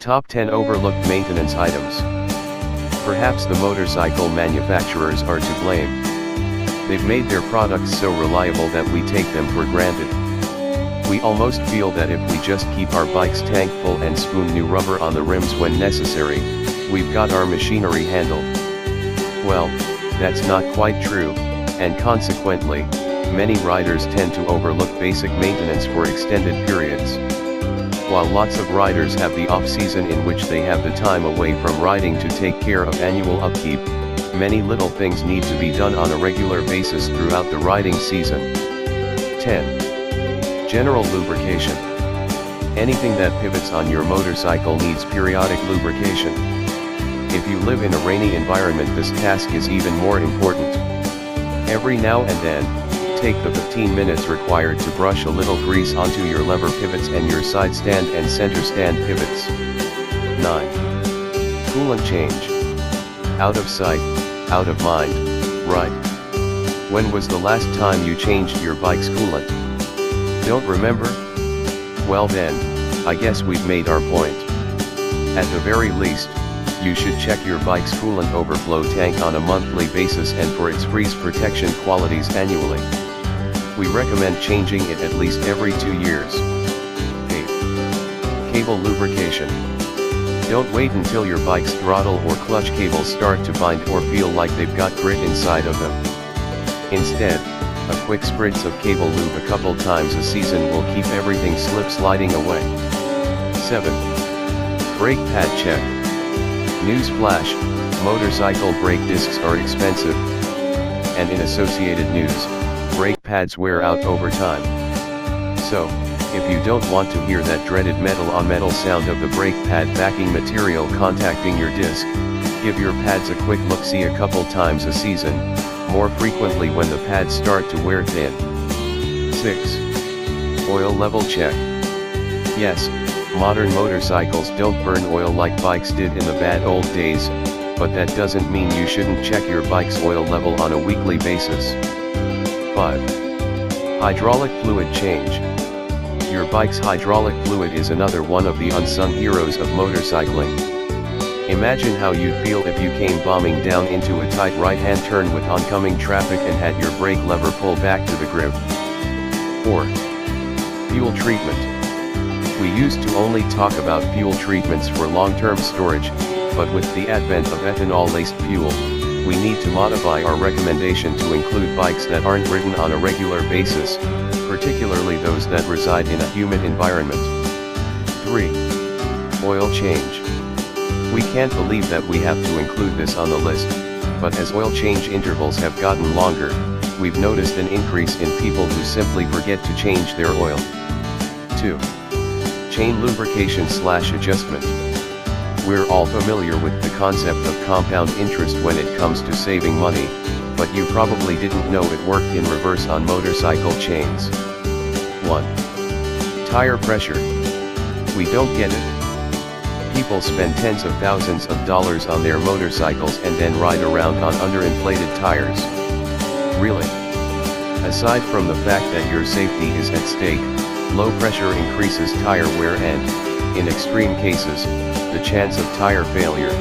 Top 10 overlooked maintenance items. Perhaps the motorcycle manufacturers are to blame. They've made their products so reliable that we take them for granted. We almost feel that if we just keep our bike's tank full and spoon new rubber on the rims when necessary, we've got our machinery handled. Well, that's not quite true, and consequently, many riders tend to overlook basic maintenance for extended periods. While lots of riders have the off-season in which they have the time away from riding to take care of annual upkeep, many little things need to be done on a regular basis throughout the riding season. 10. General lubrication. Anything that pivots on your motorcycle needs periodic lubrication. If you live in a rainy environment, this task is even more important. Every now and then, take the 15 minutes required to brush a little grease onto your lever pivots and your side stand and center stand pivots. 9. Coolant change. Out of sight, out of mind, right? When was the last time you changed your bike's coolant? Don't remember? Well then, I guess we've made our point. At the very least, you should check your bike's coolant overflow tank on a monthly basis and for its freeze protection qualities annually. We recommend changing it at least every 2 years. 8. Cable lubrication. Don't wait until your bike's throttle or clutch cables start to bind or feel like they've got grit inside of them. Instead, a quick spritz of cable lube a couple times a season will keep everything slip-sliding away. 7. Brake pad check. Newsflash, motorcycle brake discs are expensive. And in associated news, brake pads wear out over time. So, if you don't want to hear that dreaded metal-on-metal sound of the brake pad backing material contacting your disc, give your pads a quick look-see a couple times a season, more frequently when the pads start to wear thin. 6. Oil level check. Yes, modern motorcycles don't burn oil like bikes did in the bad old days, but that doesn't mean you shouldn't check your bike's oil level on a weekly basis. 5. Hydraulic fluid change. Your bike's hydraulic fluid is another one of the unsung heroes of motorcycling. Imagine how you'd feel if you came bombing down into a tight right-hand turn with oncoming traffic and had your brake lever pulled back to the grip. 4. Fuel treatment. We used to only talk about fuel treatments for long-term storage, but with the advent of ethanol-laced fuel, we need to modify our recommendation to include bikes that aren't ridden on a regular basis, particularly those that reside in a humid environment. 3. Oil change. We can't believe that we have to include this on the list, but as oil change intervals have gotten longer, we've noticed an increase in people who simply forget to change their oil. 2. Chain lubrication/adjustment. We're all familiar with the concept of compound interest when it comes to saving money, but you probably didn't know it worked in reverse on motorcycle chains. 1. Tire pressure. We don't get it. People spend tens of thousands of dollars on their motorcycles and then ride around on underinflated tires. Really? Aside from the fact that your safety is at stake, low pressure increases tire wear and, in extreme cases, the chance of tire failure.